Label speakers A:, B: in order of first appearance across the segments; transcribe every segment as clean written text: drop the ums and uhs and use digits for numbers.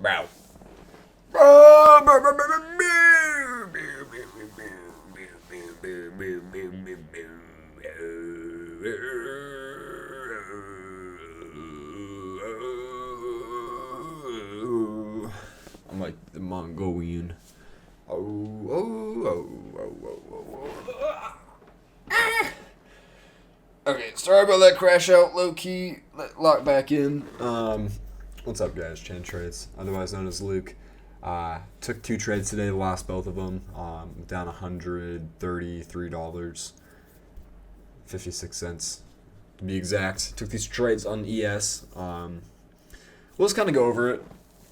A: Bro. I'm like the Mongolian. Okay, sorry about that crash out, low key. Lock back in. What's up, guys? Chain Trades, otherwise known as Luke. Took 2 trades today, lost both of them. Down $133.56 to be exact. Took these trades on ES. We'll just kind of go over it.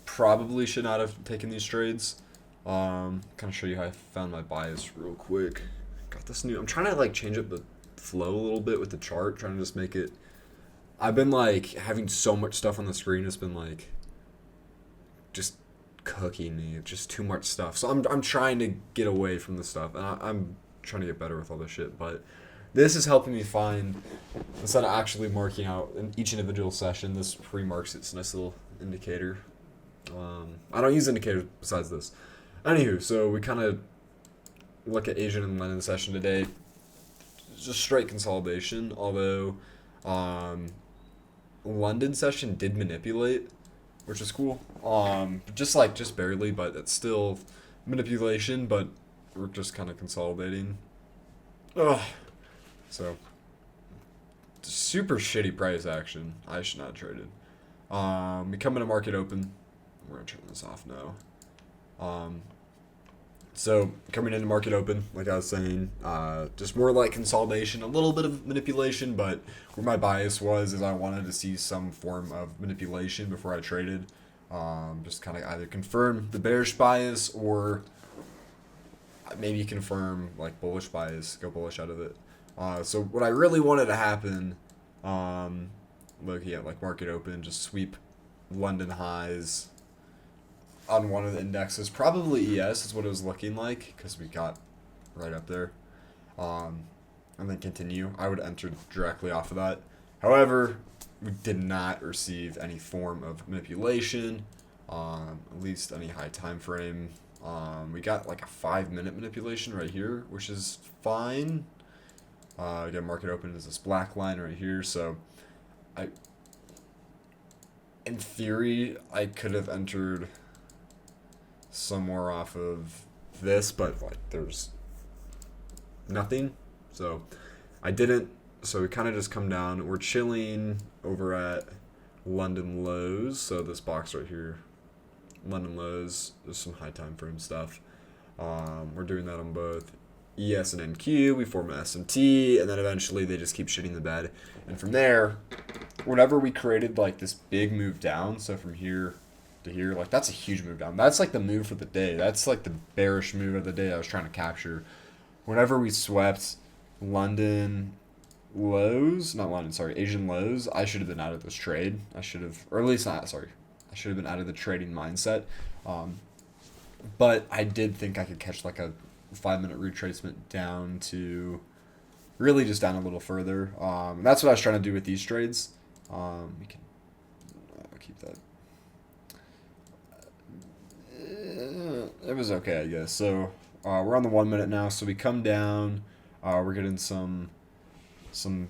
A: Probably should not have taken these trades. Kind of show you how I found my bias real quick. Got this new. I'm trying to change up the flow a little bit with the chart, trying to just make it. I've been having so much stuff on the screen. It's been just cooking me. It's just too much stuff. So I'm trying to get away from the stuff, and I'm trying to get better with all this shit. But this is helping me find, instead of actually marking out in each individual session, this pre-marks its nice little indicator. I don't use indicators besides this. Anywho, so we kind of look at Asian and London session today. Just straight consolidation, although London session did manipulate, which is cool. Just barely, but it's still manipulation, but we're just kind of consolidating. Ugh. So super shitty price action. I should not have traded. We come into market open. We're gonna turn this off now. So coming into market open, like I was saying, just more like consolidation, a little bit of manipulation, but where my bias was is I wanted to see some form of manipulation before I traded. Just kind of either confirm the bearish bias or maybe confirm bullish bias, go bullish out of it. So what I really wanted to happen, looking at market open, just sweep London highs on one of the indexes, probably ES is what it was looking like because we got right up there, and then continue. I would enter directly off of that. However, we did not receive any form of manipulation, at least any high time frame. We got a 5-minute manipulation right here, which is fine. Again, market open is this black line right here, so in theory, I could have entered somewhere off of this, but there's nothing, so I didn't. So we kind of just come down. We're chilling over at London lows, so this box right here, London lows. There's some high time frame stuff. We're doing that on both ES and NQ. We form an SMT, and then eventually they just keep shitting the bed, and from there, whenever we created this big move down, so from here to here, that's a huge move down. That's the move for the day. That's the bearish move of the day I was trying to capture. Whenever we swept London lows, not London, sorry, Asian lows, I should have been out of this trade. I should have, or at least not, sorry, I should have been out of the trading mindset. But I did think I could catch a 5-minute retracement down to, really just down a little further. That's what I was trying to do with these trades. We can keep that. It was okay, I guess. So we're on the 1 minute now. So we come down. We're getting some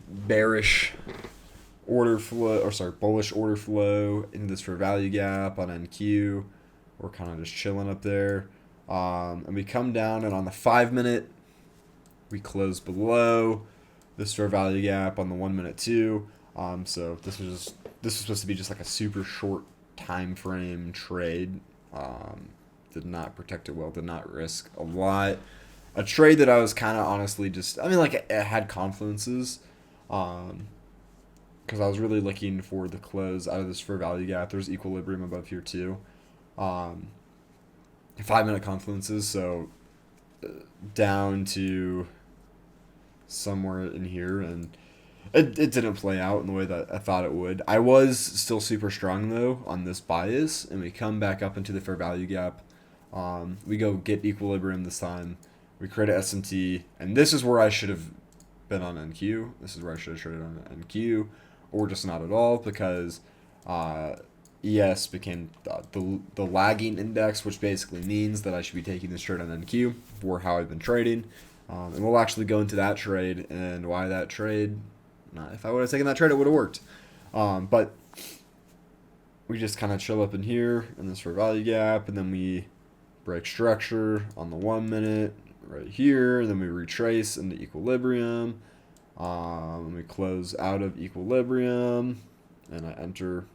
A: bearish order flow, or sorry, bullish order flow into this fair value gap on NQ. We're kind of just chilling up there. And we come down, and on the 5-minute, we close below this fair value gap on the 1 minute too. So this was supposed to be just a super short time frame trade. Did not protect it well, did not risk a lot. A trade that I was kind of honestly it had confluences, because I was really looking for the close out of this fair value gap. There's equilibrium above here too. 5-minute confluences, so down to somewhere in here, and it didn't play out in the way that I thought it would. I was still super strong though on this bias, and we come back up into the fair value gap. We go get equilibrium this time. We create a SMT, and this is where I should have been on NQ. This is where I should have traded on NQ, or just not at all, because ES became the lagging index, which basically means that I should be taking this trade on NQ for how I've been trading. And we'll actually go into that trade and why that trade. If I would have taken that trade, it would have worked. But we just kind of chill up in here in this fair value gap, and then we break structure on the 1 minute right here, and then we retrace into equilibrium. We close out of equilibrium, and I enter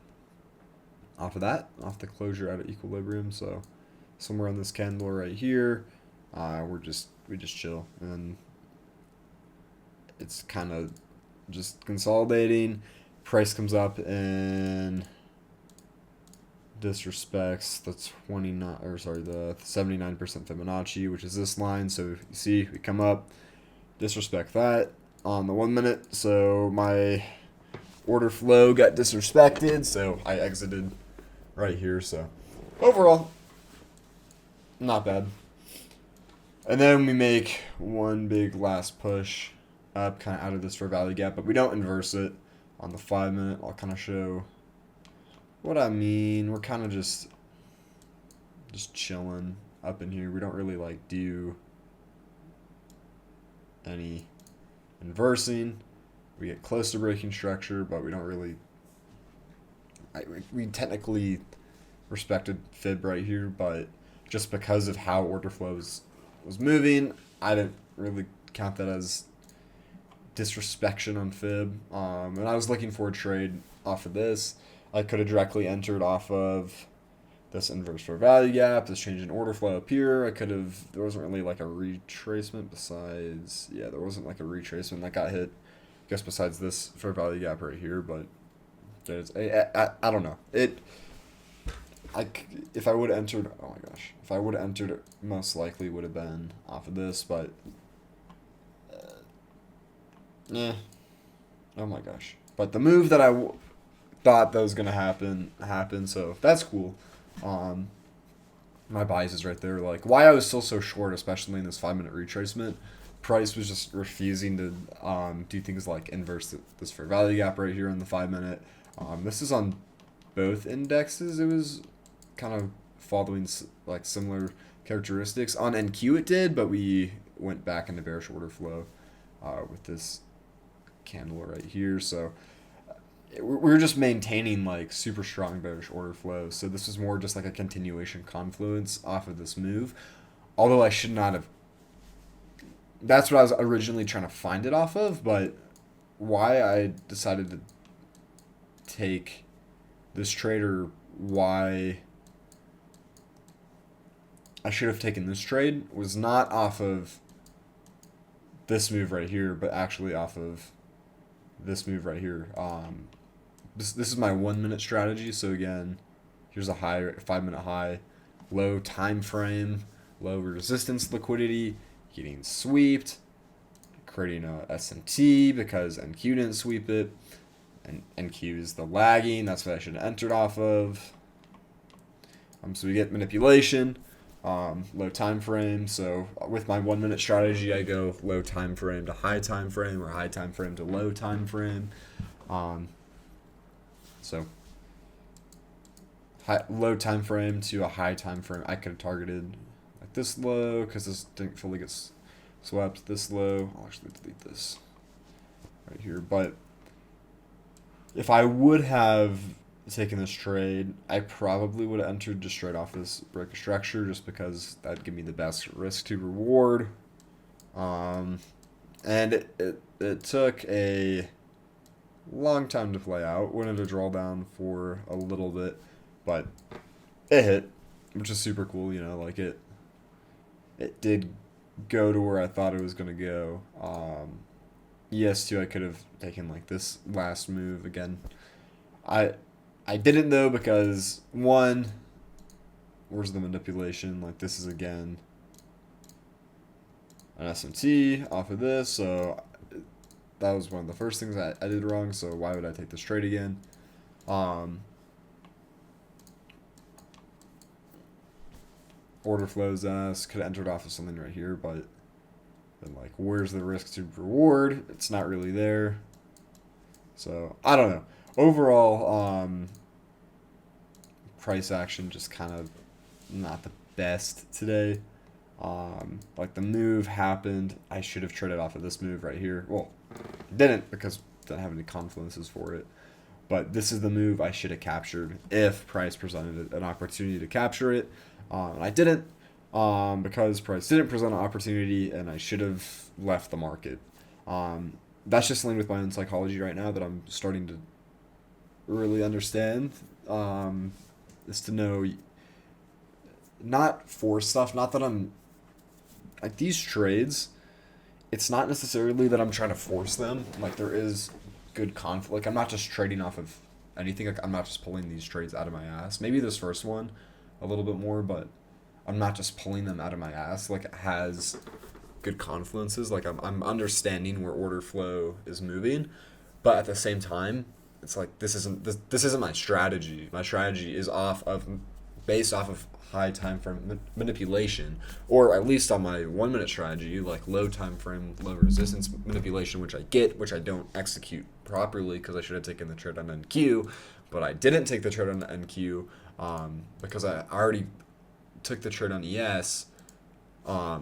A: off of that, off the closure out of equilibrium. So somewhere on this candle right here, we just chill, and it's kind of just consolidating. Price comes up and disrespects the 79% Fibonacci, which is this line. So you see, we come up, disrespect that on the 1 minute. So my order flow got disrespected, so I exited right here. So overall, not bad. And then we make one big last push up, kind of out of this fair value gap, but we don't inverse it on the 5 minute. I'll kind of show what I mean. We're kind of just chilling up in here. We don't really like do any inversing. We get close to breaking structure, but we don't really. We technically respected fib right here, but just because of how order flow was moving, I didn't really count that as disrespect on fib. And I was looking for a trade off of this. I could have directly entered off of this inverse fair value gap, this change in order flow up here. There wasn't really like a retracement besides, there wasn't like a retracement that got hit, I guess, besides this fair value gap right here, but I don't know. If I would have entered, oh my gosh, if I would have entered, it most likely would have been off of this, but, oh my gosh. But the move that I thought that was going to happened, so that's cool. My bias is right there. Like, why I was still so short, especially in this 5 minute retracement, price was just refusing to do things like inverse this fair value gap right here in the 5 minute. This is on both indexes. It was kind of following like similar characteristics. On NQ it did, but we went back into bearish order flow with this candle right here. So we're just maintaining like super strong bearish order flow. So this is more just like a continuation confluence off of this move. Although I should not have. That's what I was originally trying to find it off of, but why I decided to take this trade, or why I should have taken this trade, was not off of this move right here, but actually off of this move right here. This is my 1 minute strategy. So again, here's a high, 5 minute high, low time frame, low resistance liquidity, getting swept, creating a SMT because NQ didn't sweep it, and NQ is the lagging. That's what I should have entered off of. So we get manipulation, low time frame. So with my 1 minute strategy, I go low time frame to high time frame, or high time frame to low time frame. So low time frame to a high time frame, I could have targeted like this low because this didn't fully get swept. This low, I'll actually delete this right here. But if I would have taken this trade, I probably would have entered just straight off this break of structure, just because that'd give me the best risk to reward. And it took a long time to play out. Wanted to draw down for a little bit, but it hit, which is super cool. Like it did go to where I thought it was going to go. ES2, I could have taken like this last move again. I didn't though, because one, where's the manipulation? Like this is again an SMT off of this, so that was one of the first things I did wrong. So why would I take this trade again? Order flows could have entered off of something right here, but then like where's the risk to reward? It's not really there. So I don't know. Overall, price action just kind of not the best today. Like the move happened. I should have traded off of this move right here. Well, didn't because didn't have any confluences for it. But this is the move I should have captured if price presented an opportunity to capture it. And I didn't because price didn't present an opportunity and I should have left the market. That's just linked with my own psychology right now that I'm starting to really understand. Is to know, not force stuff. Not that I'm like these trades. It's not necessarily that I'm trying to force them. Like there is good conflict. Like I'm not just trading off of anything. Like I'm not just pulling these trades out of my ass. Maybe this first one a little bit more, but I'm not just pulling them out of my ass. Like it has good confluences. Like I'm understanding where order flow is moving, but at the same time, it's like this isn't my strategy. My strategy is based off of high time frame manipulation, or at least on my 1 minute strategy, like low time frame, low resistance manipulation, which I don't execute properly because I should have taken the trade on NQ, but I didn't take the trade on NQ because I already took the trade on ES. I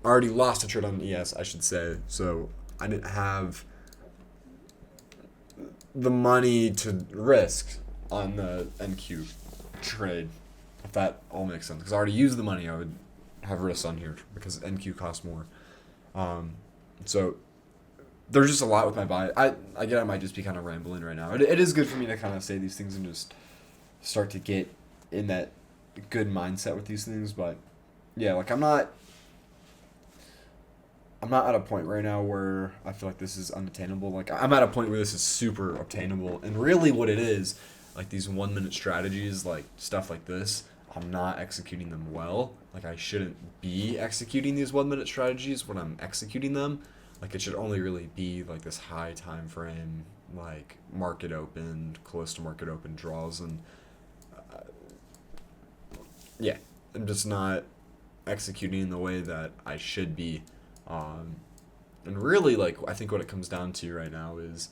A: already lost a trade on ES, I should say, so I didn't have the money to risk on the NQ trade, if that all makes sense. Because I already used the money I would have risks on here because NQ costs more. So there's just a lot with my buy. I get I might just be kind of rambling right now. It is good for me to kind of say these things and just start to get in that good mindset with these things. But yeah, like I'm not at a point right now where I feel like this is unattainable. Like I'm at a point where this is super obtainable, and really what it is, like these 1 minute strategies, like stuff like this, I'm not executing them well. Like I shouldn't be executing these 1 minute strategies when I'm executing them. Like it should only really be like this high time frame, like market open, close to market open draws, and yeah, I'm just not executing in the way that I should be. And really, like, I think what it comes down to right now is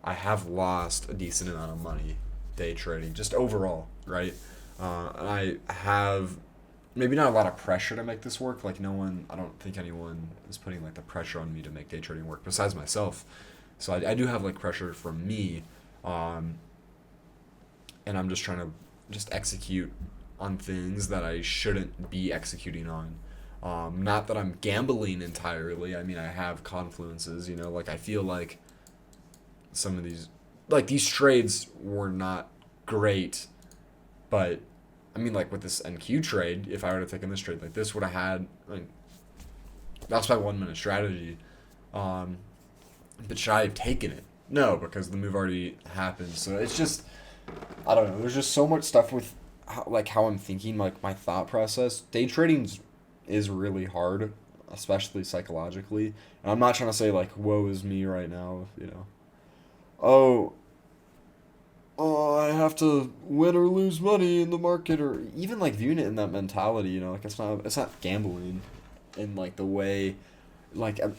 A: I have lost a decent amount of money day trading, just overall, right? And I have maybe not a lot of pressure to make this work. Like, I don't think anyone is putting, like, the pressure on me to make day trading work besides myself. So I do have, like, pressure from me, and I'm just trying to just execute on things that I shouldn't be executing on. Not that I'm gambling entirely. I mean, I have confluences, like I feel like some of these trades were not great, but I mean, like with this NQ trade, if I would have taken this trade, like this would have had, like, that's my 1 minute strategy. But should I have taken it? No, because the move already happened. So it's just, I don't know. There's just so much stuff with how I'm thinking, like my thought process. Day trading's is really hard, especially psychologically. And I'm not trying to say like, woe is me right now, oh, I have to win or lose money in the market, or even like viewing it in that mentality, like it's not gambling in like the way, like the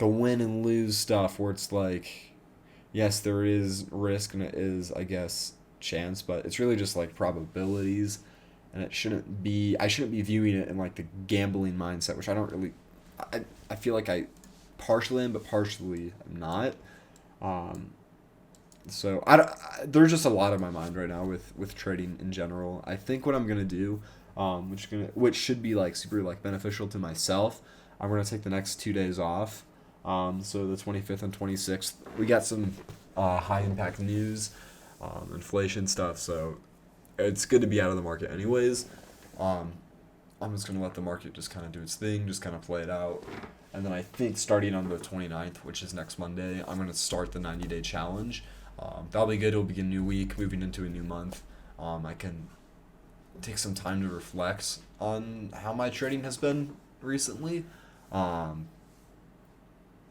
A: win and lose stuff where it's like, yes, there is risk and it is, I guess, chance, but it's really just like probabilities. And I shouldn't be viewing it in like the gambling mindset, which I don't really, I feel like I partially am, but partially I'm not. So there's just a lot on my mind right now with trading in general. I think what I'm gonna do, which should be like super like beneficial to myself. I'm gonna take the next 2 days off. So the 25th and 26th, we got some high impact news, inflation stuff. So it's good to be out of the market anyways. I'm just going to let the market just kind of do its thing, just kind of play it out. And then I think starting on the 29th, which is next Monday, I'm going to start the 90-day challenge. That'll be good. It'll be a new week, moving into a new month. I can take some time to reflect on how my trading has been recently. And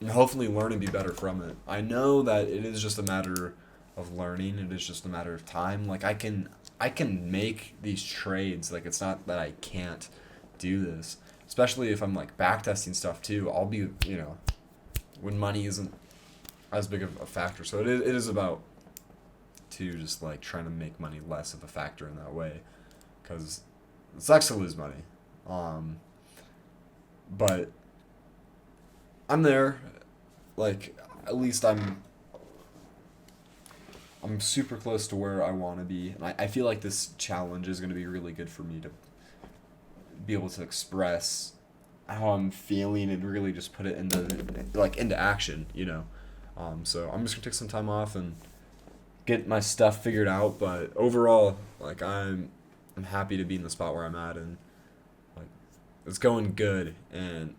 A: hopefully learn and be better from it. I know that it is just a matter of learning. It is just a matter of time. Like I can make these trades. Like it's not that I can't do this. Especially if I'm like backtesting stuff too. I'll be, when money isn't as big of a factor. So it is about to just like trying to make money less of a factor in that way, because it sucks to lose money. But I'm there. Like, at least I'm super close to where I want to be, and I feel like this challenge is going to be really good for me to be able to express how I'm feeling and really just put it into action, you know. So I'm just gonna take some time off and get my stuff figured out. But overall, like I'm happy to be in the spot where I'm at, and like it's going good, and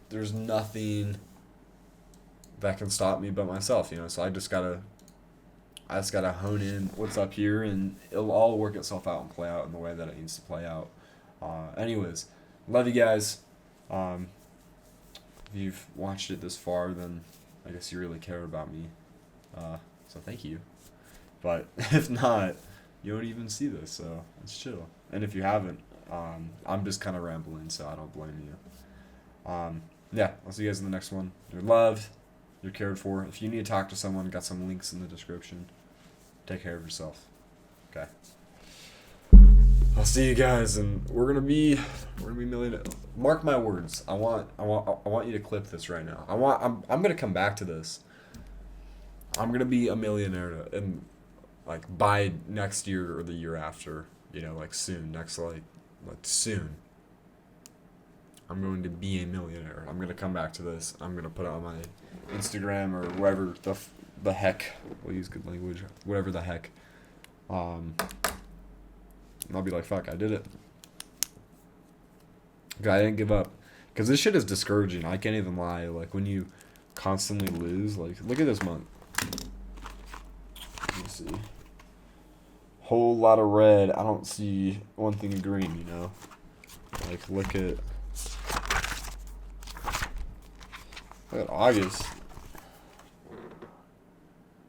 A: there's nothing that can stop me but myself, you know. So I just gotta hone in what's up here, and it'll all work itself out and play out in the way that it needs to play out. Anyways, love you guys. If you've watched it this far, then I guess you really care about me. So thank you. But if not, you don't even see this, so it's chill. And if you haven't, I'm just kind of rambling, so I don't blame you. Yeah, I'll see you guys in the next one. You're loved. You're cared for. If you need to talk to someone, got some links in the description. Take care of yourself. Okay. I'll see you guys, and we're gonna be millionaire. Mark my words. I want you to clip this right now. I'm gonna come back to this. I'm gonna be a millionaire, and like by next year or the year after, you know, like soon. Like soon. I'm going to be a millionaire. I'm gonna come back to this. I'm gonna put it on my Instagram or wherever the heck. We'll use good language. Whatever the heck. And I'll be like, fuck, I did it. I didn't give up. Because this shit is discouraging. I can't even lie. Like, when you constantly lose, like, look at this month. Let me see. Whole lot of red. I don't see one thing of green, you know? Like, look at August.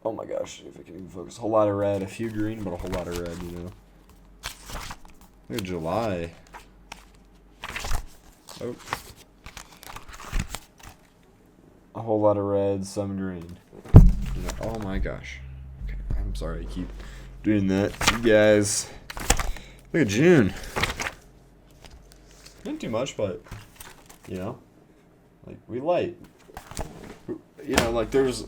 A: Oh my gosh, if I can even focus. A whole lot of red. A few green, but a whole lot of red, you know? Look at July. Oh. A whole lot of red, some green. You know, oh my gosh. Okay, I'm sorry I keep doing that. You guys. Look at June. Not too much, but, you know, like, we light. You know, like, there's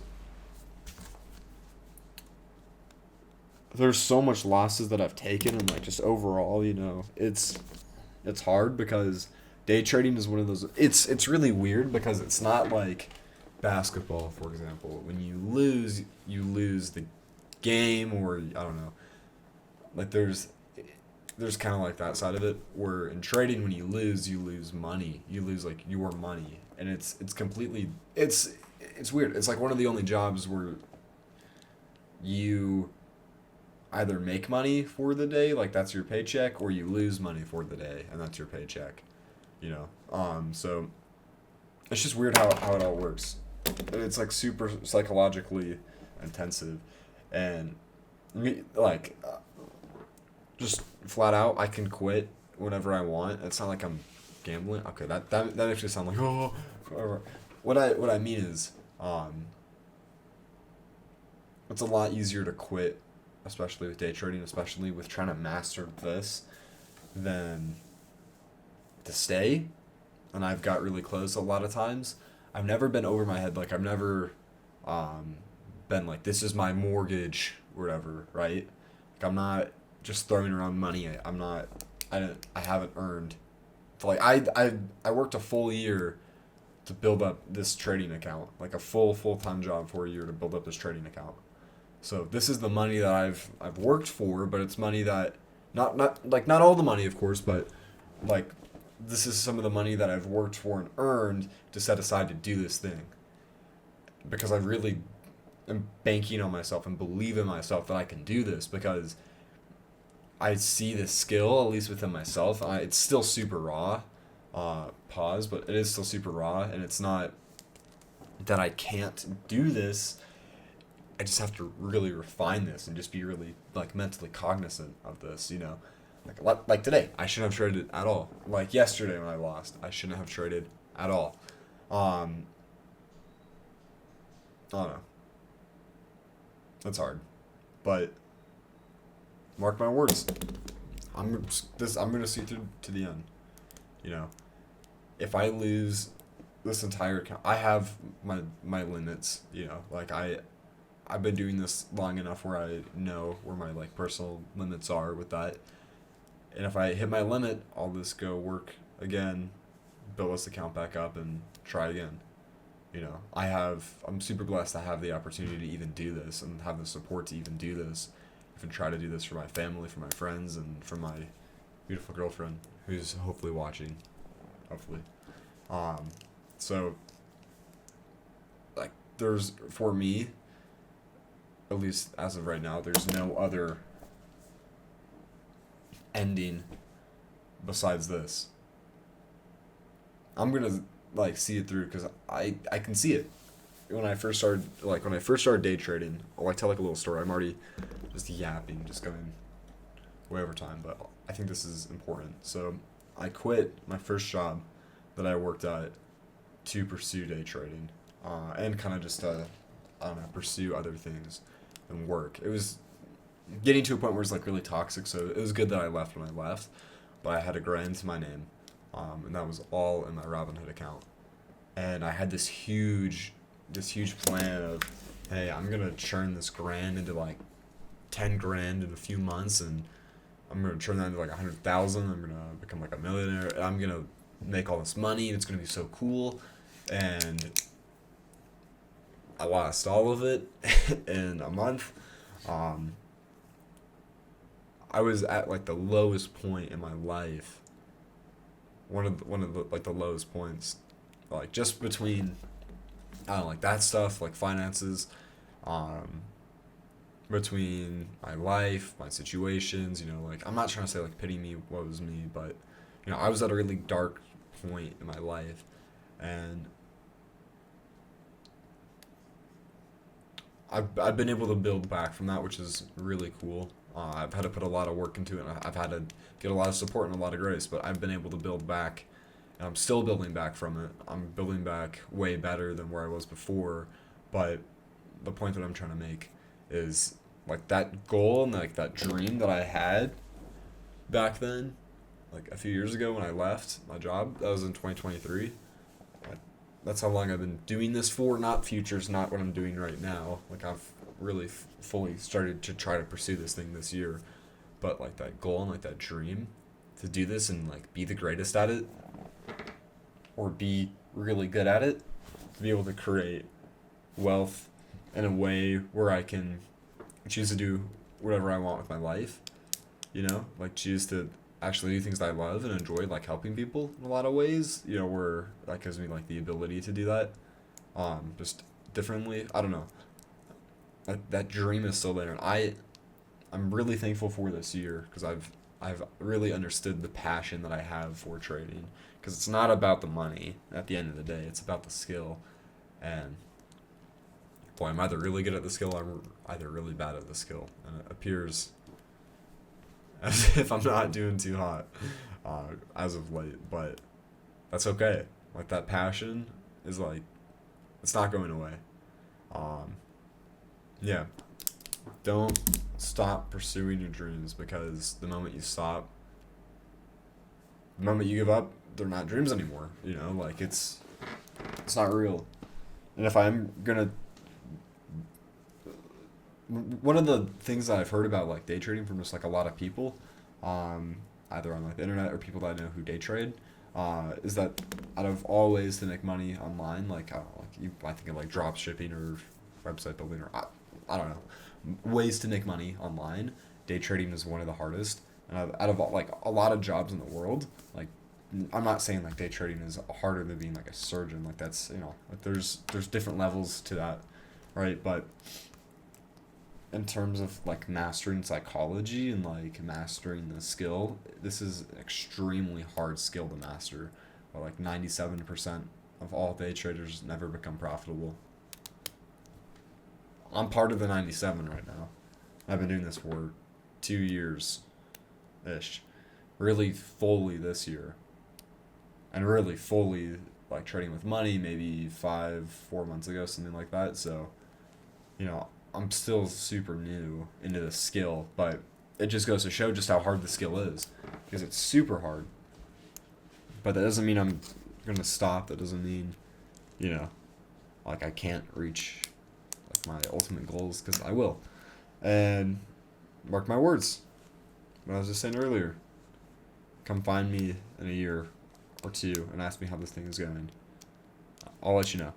A: so much losses that I've taken, and like just overall, you know, it's hard because day trading is one of those. It's really weird because it's not like basketball, for example. When you lose the game, or I don't know. Like there's kind of like that side of it where in trading, when you lose money. You lose like your money, and it's completely it's weird. It's like one of the only jobs where you either make money for the day, like that's your paycheck, or you lose money for the day, and that's your paycheck, you know. So it's just weird how it all works. It's like super psychologically intensive, and like just flat out, I can quit whenever I want. It's not like I'm gambling. Okay, that makes me sound like oh. What I mean is, it's a lot easier to quit, especially with day trading, especially with trying to master this, than to stay. And I've got really close a lot of times. I've never been over my head. Like, I've never been like, this is my mortgage or whatever, right? Like, I'm not just throwing around money. I haven't earned. Like, I worked a full year to build up this trading account. Like, a full-time job for a year to build up this trading account. So this is the money that I've worked for, but it's money that not all the money, of course, but like this is some of the money that I've worked for and earned to set aside to do this thing. Because I really am banking on myself and believe in myself that I can do this, because I see the skill, at least within myself. It's still super raw, but it is still super raw, and it's not that I can't do this. I just have to really refine this and just be really like mentally cognizant of this, you know. Like today, I shouldn't have traded at all. Like yesterday when I lost, I shouldn't have traded at all. I don't know. That's hard. But mark my words. I'm gonna see through to the end. You know, if I lose this entire account, I have my limits. You know, like I've been doing this long enough where I know where my like personal limits are with that. And if I hit my limit, I'll just go work again, build this account back up, and try again. You know, I'm super blessed to have the opportunity to even do this and have the support to even do this. Even try to do this for my family, for my friends, and for my beautiful girlfriend who's hopefully watching. Hopefully. Um, so, like, there's, for me, at least as of right now, there's no other ending besides this. I'm gonna like see it through because I can see it. When I first started day trading, I'll like tell like a little story. I'm already just yapping, just going way over time, but I think this is important. So I quit my first job that I worked at to pursue day trading, and kind of just I don't know, pursue other things and work. It was getting to a point where it's like really toxic, so it was good that I left when I left, but I had a grand to my name, and that was all in my Robinhood account. And I had this huge plan of, hey, I'm gonna churn this grand into like 10 grand in a few months, and I'm gonna turn that into like 100,000. I'm gonna become like a millionaire. And I'm gonna make all this money, and it's gonna be so cool. And I lost all of it in a month. Um, I was at like the lowest point in my life. One of the like the lowest points, like just between I don't know, like that stuff, like finances, um, between my life, my situations. You know, like I'm not trying to say like pity me, woe is me, but you know I was at a really dark point in my life, and I've been able to build back from that, which is really cool. I've had to put a lot of work into it. And I've had to get a lot of support and a lot of grace, but I've been able to build back, and I'm still building back from it. I'm building back way better than where I was before, but the point that I'm trying to make is like that goal and like that dream that I had back then, like a few years ago when I left my job. That was in 2023. That's how long I've been doing this for. Not futures, not what I'm doing right now. Like I've really fully started to try to pursue this thing this year, but like that goal and like that dream to do this and like be the greatest at it, or be really good at it, to be able to create wealth in a way where I can choose to do whatever I want with my life. You know, like choose to actually do things that I love and enjoy, like helping people in a lot of ways. You know, where that gives me like the ability to do that, just differently. I don't know. That dream is still there, and I'm really thankful for this year because I've really understood the passion that I have for trading. Because it's not about the money at the end of the day; it's about the skill. And boy, I'm either really good at the skill, or I'm either really bad at the skill, and it appears as if I'm not doing too hot as of late. But that's okay. Like that passion is like it's not going away. Um, yeah, don't stop pursuing your dreams because the moment you stop, the moment you give up, they're not dreams anymore. You know, like it's not real. And if I'm gonna, one of the things that I've heard about like day trading from just like a lot of people, um, either on like the internet or people that I know who day trade, is that out of all ways to make money online, like I don't know, like I think of like drop shipping or website building or I don't know, ways to make money online. Day trading is one of the hardest. And out of like a lot of jobs in the world, like I'm not saying like day trading is harder than being like a surgeon. Like that's like there's different levels to that, right? But in terms of like mastering psychology and like mastering the skill, this is an extremely hard skill to master. But like 97% of all day traders never become profitable. I'm part of the 97 right now. I've been doing this for 2 years ish. Really fully this year. And really fully like trading with money maybe 4 months ago, something like that. So, I'm still super new into the skill, but it just goes to show just how hard the skill is, because it's super hard. But that doesn't mean I'm gonna stop. That doesn't mean, like I can't reach like my ultimate goals, because I will. And mark my words. What I was just saying earlier. Come find me in a year or two and ask me how this thing is going. I'll let you know.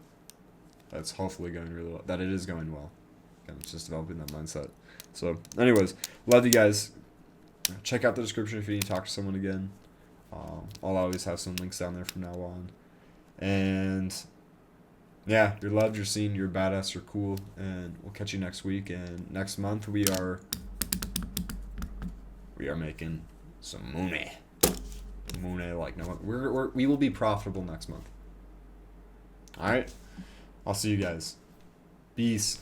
A: That's hopefully going really well. That it is going well. Again, it's just developing that mindset. So, anyways, love you guys. Check out the description if you need to talk to someone again. I'll always have some links down there from now on. And yeah, you're loved, you're seen, you're badass, you're cool, and we'll catch you next week. And next month we are making some money. Like no, we will be profitable next month. All right, I'll see you guys. Peace.